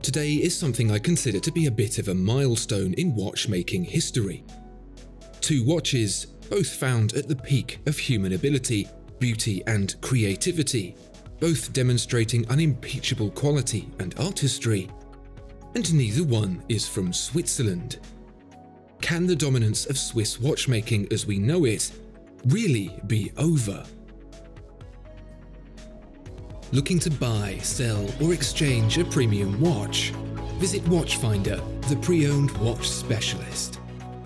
Today is something I consider to be a bit of a milestone in watchmaking history. Two watches, both found at the peak of human ability, beauty and creativity, both demonstrating unimpeachable quality and artistry, and neither one is from Switzerland. Can the dominance of Swiss watchmaking as we know it really be over? Looking to buy, sell or exchange a premium watch? Visit Watchfinder, the pre-owned watch specialist.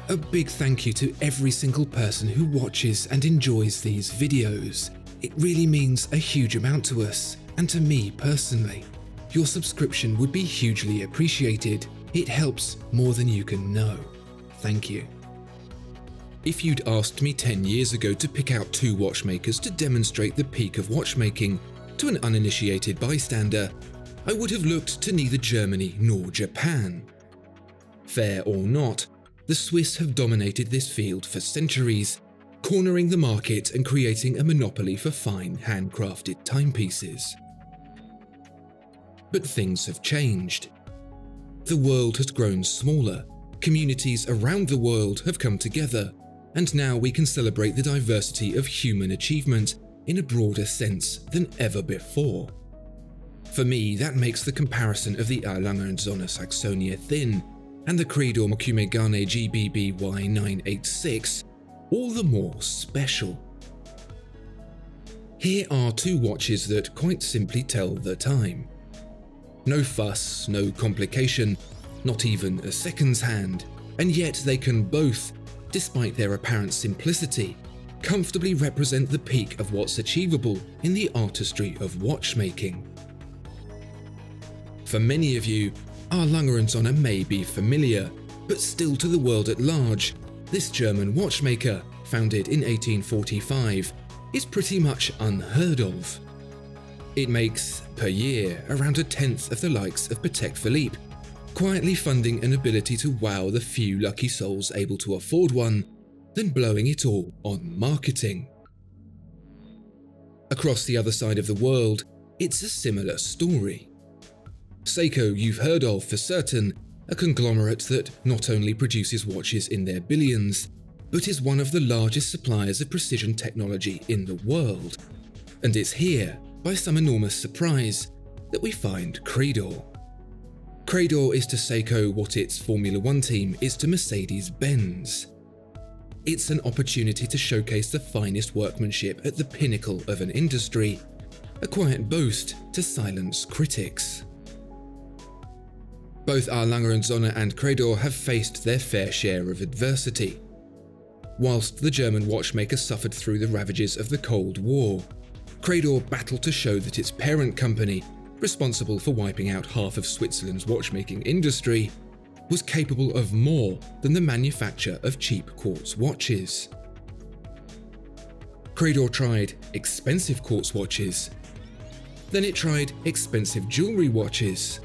A big thank you to every single person who watches and enjoys these videos. It really means a huge amount to us, and to me personally. Your subscription would be hugely appreciated. It helps more than you can know. Thank you. If you'd asked me 10 years ago to pick out two watchmakers to demonstrate the peak of watchmaking to an uninitiated bystander, I would have looked to neither Germany nor Japan. Fair or not, the Swiss have dominated this field for centuries, cornering the market and creating a monopoly for fine handcrafted timepieces. But things have changed. The world has grown smaller, communities around the world have come together, and now we can celebrate the diversity of human achievement in a broader sense than ever before. For me, that makes the comparison of the Lange Söhne Saxonia Thin and the Credor Mokume Gane GBBY 986 all the more special. Here are two watches that quite simply tell the time. No fuss, no complication, not even a second's hand, and yet they can both, despite their apparent simplicity, comfortably represent the peak of what's achievable in the artistry of watchmaking. For many of you, our Lange Söhne may be familiar, but still to the world at large, this German watchmaker, founded in 1845, is pretty much unheard of. It makes, per year, around a tenth of the likes of Patek Philippe, quietly funding an ability to wow the few lucky souls able to afford one, then blowing it all on marketing. Across the other side of the world, it's a similar story. Seiko you've heard of for certain, a conglomerate that not only produces watches in their billions, but is one of the largest suppliers of precision technology in the world. And it's here, by some enormous surprise, that we find Credor. Credor is to Seiko what its Formula One team is to Mercedes-Benz. It's an opportunity to showcase the finest workmanship at the pinnacle of an industry, a quiet boast to silence critics. Both our Lange Söhne and Credor have faced their fair share of adversity. Whilst the German watchmaker suffered through the ravages of the Cold War, Credor battled to show that its parent company, responsible for wiping out half of Switzerland's watchmaking industry, was capable of more than the manufacture of cheap quartz watches. Credor tried expensive quartz watches. Then it tried expensive jewellery watches.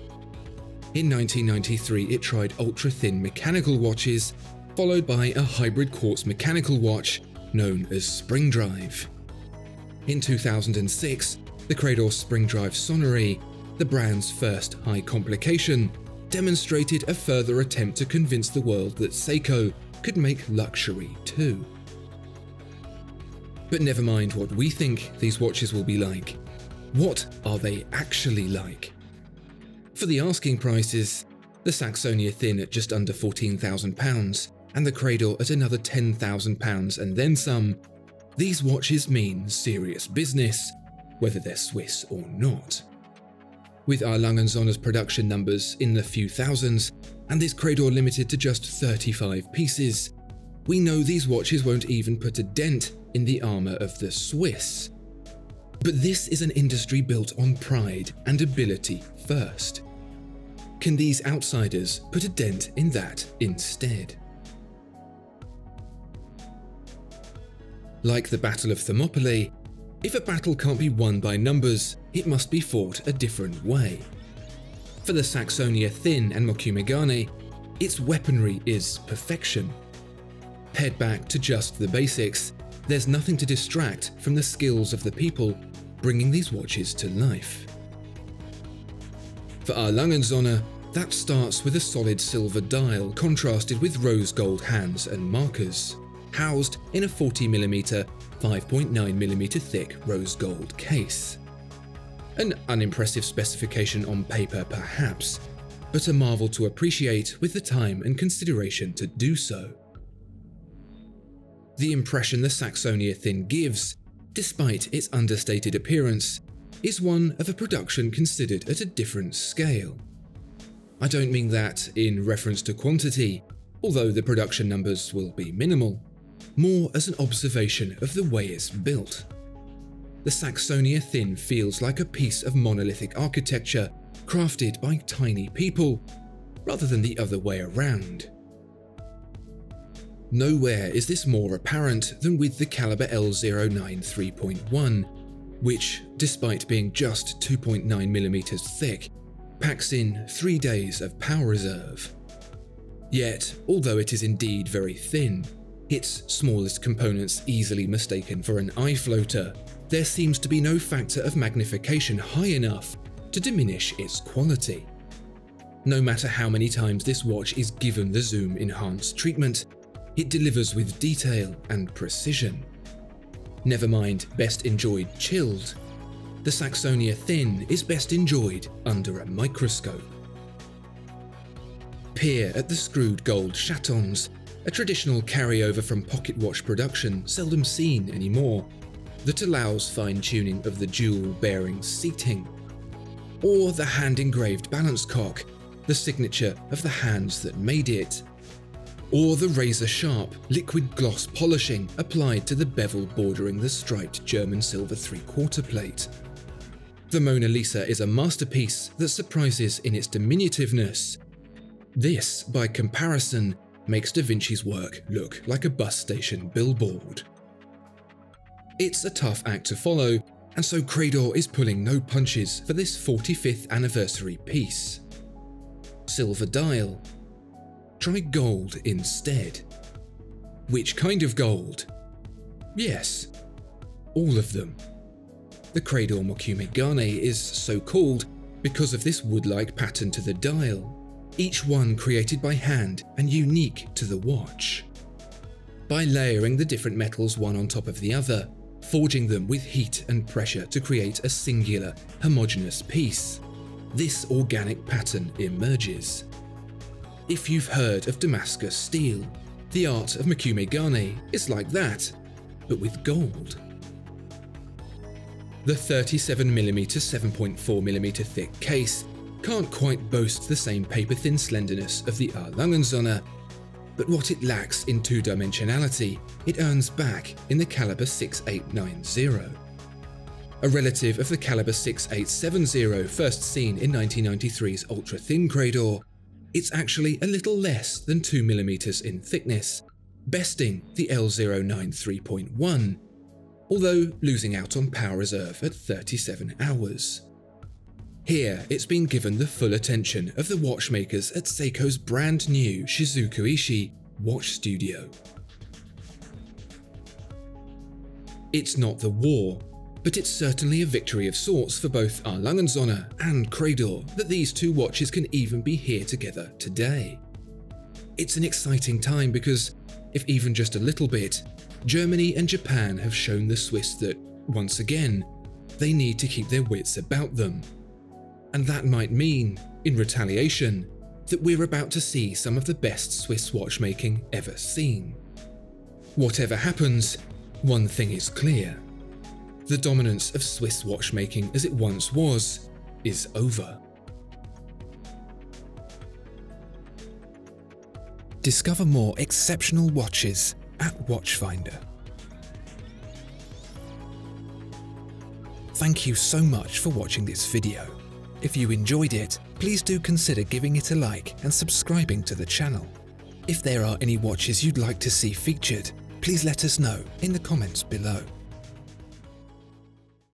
In 1993, it tried ultra-thin mechanical watches, followed by a hybrid quartz mechanical watch known as Spring Drive. In 2006, the Credor Spring Drive Sonnerie, the brand's first high complication, demonstrated a further attempt to convince the world that Seiko could make luxury too. But never mind what we think these watches will be like. What are they actually like? For the asking prices, the Saxonia Thin at just under £14,000 and the Credor at another £10,000 and then some, these watches mean serious business, whether they're Swiss or not. With our Lange Söhne's production numbers in the few thousands, and this Credor limited to just 35 pieces, we know these watches won't even put a dent in the armour of the Swiss. But this is an industry built on pride and ability first. Can these outsiders put a dent in that instead? Like the Battle of Thermopylae, if a battle can't be won by numbers, it must be fought a different way. For the Saxonia Thin and Mokume Gane, its weaponry is perfection. Pared back to just the basics, there's nothing to distract from the skills of the people bringing these watches to life. For our Lange Söhne, That starts with a solid silver dial contrasted with rose gold hands and markers, housed in a 40mm, 5.9mm thick rose gold case. An unimpressive specification on paper perhaps, but a marvel to appreciate with the time and consideration to do so. The impression the Saxonia Thin gives, despite its understated appearance, is one of a production considered at a different scale. I don't mean that in reference to quantity, although the production numbers will be minimal, more as an observation of the way it's built. The Saxonia Thin feels like a piece of monolithic architecture crafted by tiny people, rather than the other way around. Nowhere is this more apparent than with the caliber L09 3.1, which, despite being just 2.9mm thick, packs in 3 days of power reserve. Yet, although it is indeed very thin, its smallest components easily mistaken for an eye floater, there seems to be no factor of magnification high enough to diminish its quality. No matter how many times this watch is given the zoom enhanced treatment, it delivers with detail and precision. Never mind best enjoyed chilled, the Saxonia Thin is best enjoyed under a microscope. Peer at the screwed gold chatons, a traditional carryover from pocket watch production seldom seen anymore, that allows fine-tuning of the jewel bearing seating. Or the hand-engraved balance cock, the signature of the hands that made it. Or the razor-sharp, liquid gloss polishing applied to the bevel bordering the striped German silver 3/4 plate. The Mona Lisa is a masterpiece that surprises in its diminutiveness. This, by comparison, makes Da Vinci's work look like a bus station billboard. It's a tough act to follow, and so Credor is pulling no punches for this 45th anniversary piece. Silver dial. Try gold instead. Which kind of gold? Yes, all of them. The Credor Mokume Gane is so called because of this wood-like pattern to the dial, each one created by hand and unique to the watch. By layering the different metals one on top of the other, forging them with heat and pressure to create a singular, homogeneous piece, this organic pattern emerges. If you've heard of Damascus steel, the art of Mokume Gane is like that, but with gold. The 37mm 7.4mm thick case can't quite boast the same paper-thin slenderness of the Lange Söhne, but what it lacks in two-dimensionality, it earns back in the caliber 6890. A relative of the caliber 6870 first seen in 1993's ultra-thin Credor, it's actually a little less than 2mm in thickness, besting the L09 3.1, although losing out on power reserve at 37 hours. Here, it's been given the full attention of the watchmakers at Seiko's brand new Shizuku-ishi watch studio. It's not the war, but it's certainly a victory of sorts for both Lange Söhne and Credor that these two watches can even be here together today. It's an exciting time because, if even just a little bit, Germany and Japan have shown the Swiss that, once again, they need to keep their wits about them. And that might mean, in retaliation, that we're about to see some of the best Swiss watchmaking ever seen. Whatever happens, one thing is clear. The dominance of Swiss watchmaking as it once was is over. Discover more exceptional watches at Watchfinder. Thank you so much for watching this video. If you enjoyed it, please do consider giving it a like and subscribing to the channel. If there are any watches you'd like to see featured, please let us know in the comments below.